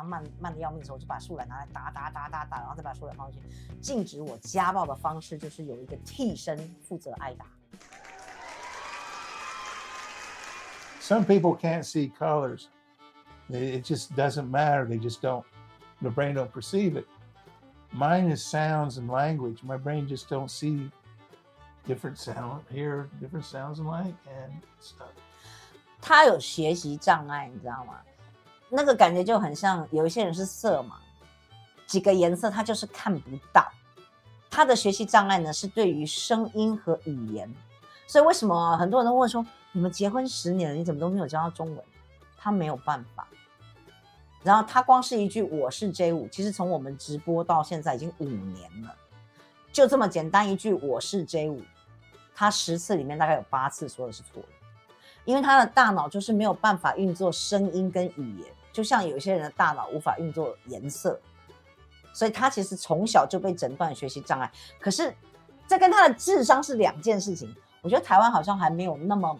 慢的要命的时候，我就把树懒拿来打，然后再把树懒放回去。禁止我家暴的方式就是有一个替身负责挨打。Some people can't see colors. It just doesn't matter. They just don't. The brain don't perceive it. Mine is sounds and language. My brain just don't see different sound, hear different sounds and stuff. 他有学习障碍，你知道吗？那个感觉就很像有一些人是色盲，几个颜色他就是看不到。他的学习障碍呢是对于声音和语言，所以为什么很多人都问说，你们结婚10年了，你怎么都没有教他中文？他没有办法。然后他光是一句我是 J5， 其实从我们直播到现在已经5年了，就这么简单一句我是 J5， 他10次里面大概有8次说的是错的，因为他的大脑就是没有办法运作声音跟语言，就像有一些人的大脑无法运作颜色，所以他其实从小就被诊断学习障碍。可是这跟他的智商是2件事情，我觉得台湾好像还没有那么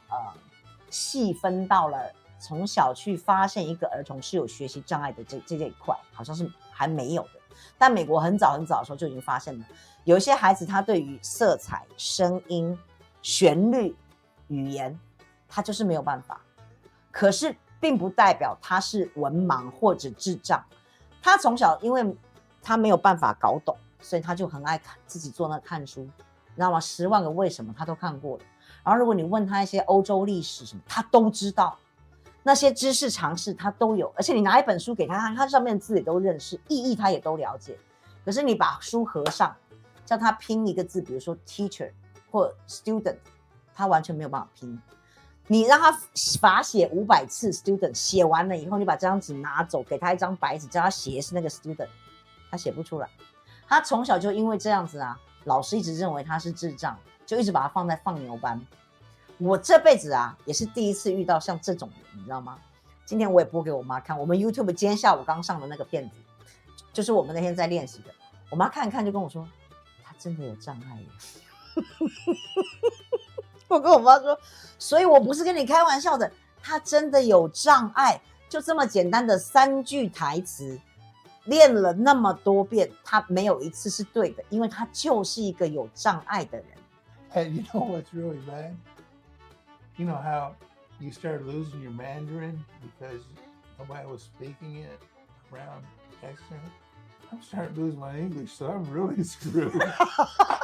细分到了从小去发现一个儿童是有学习障碍的这一块，好像是还没有的。但美国很早的时候就已经发现了，有一些孩子他对于色彩、声音、旋律、语言，他就是没有办法。可是并不代表他是文盲或者智障，他从小因为他没有办法搞懂，所以他就很爱自己坐那看书，你知道吗？10万个为什么他都看过了。然后如果你问他一些欧洲历史什么，他都知道。那些知识常识他都有，而且你拿一本书给他，他上面的字也都认识，意义他也都了解。可是你把书合上，叫他拼一个字，比如说 teacher 或 student， 他完全没有办法拼。你让他罚写500次 student， 写完了以后，你把这张纸拿走，给他一张白纸，叫他写是那个 student， 他写不出来。他从小就因为这样子啊，老师一直认为他是智障，就一直把他放在放牛班。我这辈子啊，也是第一次遇到像这种人，你知道吗？今天我也播给我妈看，我们 YouTube 今天下午刚上的那个片子，就是我们那天在练习的。我妈看一看就跟我说，他真的有障碍耶。我跟我妈说，所以我不是跟你开玩笑的，他真的有障碍，就这么简单的3句台词，练了那么多遍，他没有一次是对的，因为他就是一个有障碍的人。Hey, you know what's really bad? You know how you start losing your Mandarin because nobody was speaking it around accent? I'm starting to lose my English, so I'm really screwed.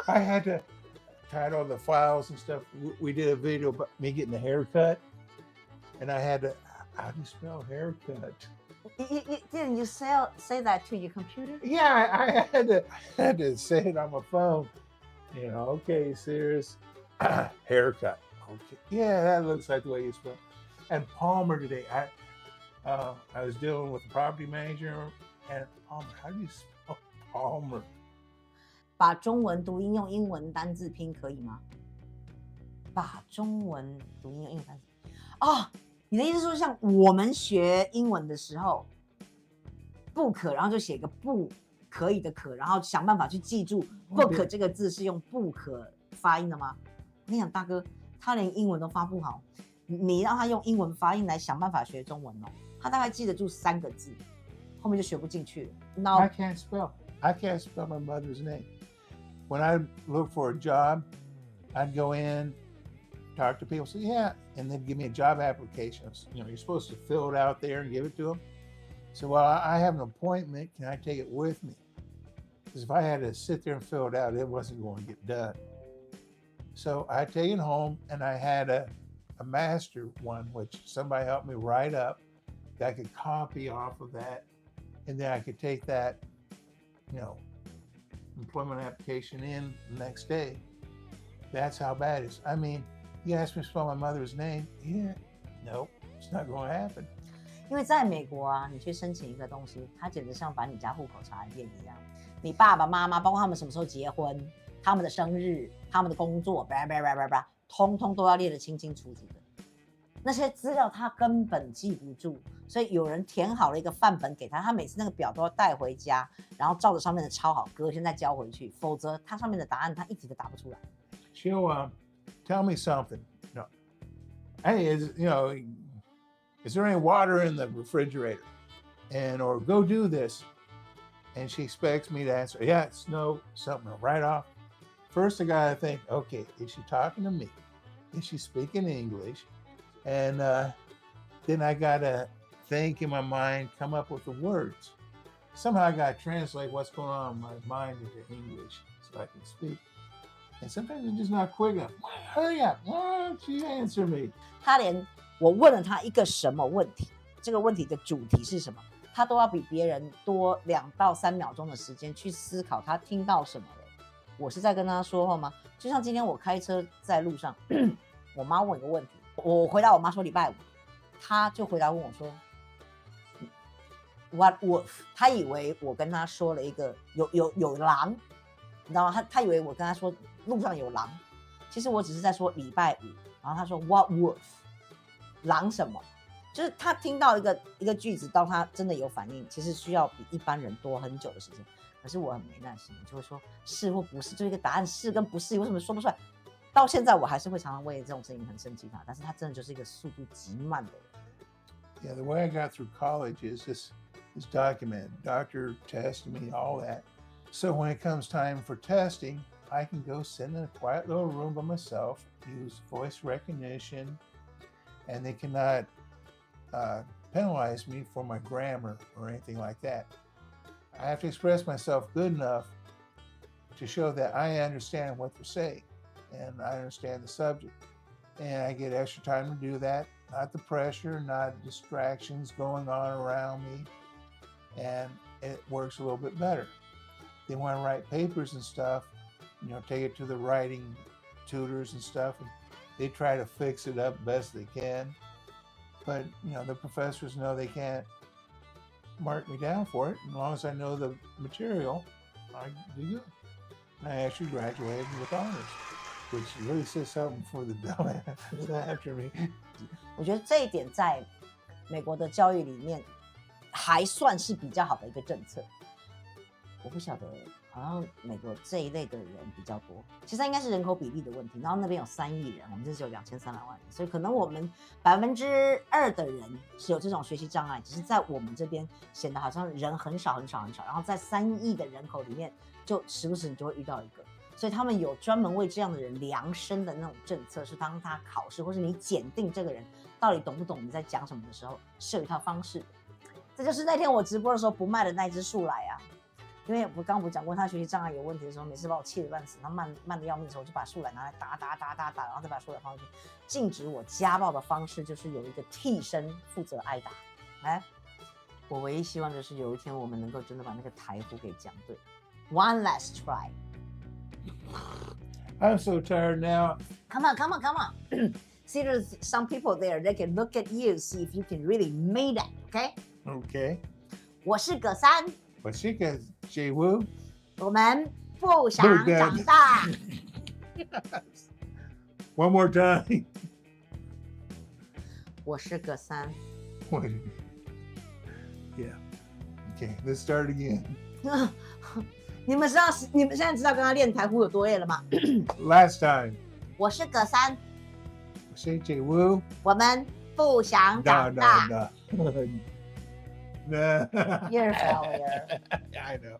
I had to title the files and stuff. We did a video about me getting a haircut, and I had to, how do you spell haircut? Didn't you say that to your computer? Yeah, I had to say it on my phone. You know, okay, serious haircut. Okay, yeah, that looks like the way you spell it. And Palmer today, I was dealing with the property manager, and Palmer, how do you spell Palmer? 把中文读音用英文单字拼可以吗？把中文读音用英文单字哦，你的意思是说，像我们学英文的时候，不可，然后就写一个不可以的可，然后想办法去记住不可这个字是用不可发音的吗？我跟你讲，大哥，他连英文都发不好，你让他用英文发音来想办法学中文哦，他大概记得住3个字，后面就学不进去了。Now, I can't spell my mother's name. When I look for a job, I'd go in, talk to people, say, yeah, and then give me a job application. You know, you're supposed to fill it out there and give it to them. So, well, I have an appointment. Can I take it with me? Because if I had to sit there and fill it out, it wasn't going to get done. So I take it home, and I had a master one, which somebody helped me write up. That I could copy off of that, and then I could take that, you know, employment application in the next day. That's how bad it is. I mean, you asked me to spell my mother's name. Yeah, nope, it's not going to happen. 因为在美国啊，你去申请一个东西，它简直像把你家户口查一遍一样。你爸爸妈妈，包括他们什么时候结婚，他们的生日，他们的工作，通通都要列得清清楚楚的。那些资料他根本记不住，所以有人填好了一个范本给他，他每次那个表都要带回家，然后照着上面的抄好，隔天再交回去，否则他上面的答案他一题都答不出来。She'll tell me something. No, hey, is there any water in the refrigerator? and or go do this. And she expects me to answer yes, no, something right off. First, I gotta think, okay, is she talking to me? Is she speaking English? And then I gotta think in my mind, come up with the words. Somehow I gotta translate what's going on in my mind into English so I can speak. And sometimes it's just not quick enough. Hurry up! Why don't you answer me? 他连我问了他一个什么问题，这个问题的主题是什么，他都要比别人多2到3秒钟的时间去思考他听到什么了。我是在跟他说话吗？就像今天我开车在路上，我妈问一个问题，我回答我妈说礼拜5，他就回答问我说 What wolf？ 他以为我跟他说了一个有狼，你知道吗？他以为我跟他说路上有狼，其实我只是在说礼拜5，然后他说 What wolf？ 狼什么？就是他听到一个句子，到他真的有反应，其实需要比一般人多很久的时间。可是我很没耐心，就会说是或不是，就一个答案是跟不是，为什么说不出来？到现在我还是会常常为这种事情很生气他，但是他真的就是一个速度极慢的人。Yeah, the way I got through college is documented. Doctor tested me, all that. So when it comes time for testing, I can go sit in a quiet little room by myself, use voice recognition, and they cannot penalize me for my grammar or anything like that. I have to express myself good enough to show that I understand what they're saying and I understand the subject. And I get extra time to do that, not the pressure, not distractions going on around me. And it works a little bit better. Then when I write papers and stuff, take it to the writing tutors and stuff, and they try to fix it up best they can. But, the professors know they can't mark me down for it. As long as I know the material, I do good. And I actually graduated with honors, which really says something for the dumbass after me. 我觉得这一点在美国的教育里面还算是比较好的一个政策。我不晓得，好像美国这一类的人比较多。其实它应该是人口比例的问题，然后那边有3亿人，我们这只有2300万人，所以可能我们2%的人是有这种学习障碍，只是在我们这边显得好像人很少很少很少，然后在3亿的人口里面，就时不时你就会遇到一个。所以他们有专门为这样的人量身的那种政策，是当他考试或是你检定这个人到底懂不懂你在讲什么的时候，是有一套方式的。这就是那天我直播的时候不卖的那只树来啊，因为我刚不讲过他学习障碍有问题的时候，每次把我气得半死，他慢的要命的时候，我就把树懒拿来打，然后再把树懒放进去。禁止我家暴的方式就是有一个替身负责挨打。我唯一希望就是有一天我们能够真的把那个台呼给讲对。One last try. I'm so tired now. Come on. See, there's some people there. They can look at you, see if you can really make it. Okay? Okay. 我是葛三。我是个 Jay Wu. 我们不想长大。One more time. 我是葛三。Yeah. Okay, let's start again. 你们现在知道跟他练台呼有多累了吗？ Last time. 我是葛三。我是 Jay Wu. 我们不想长大。No. You're a failure. I know.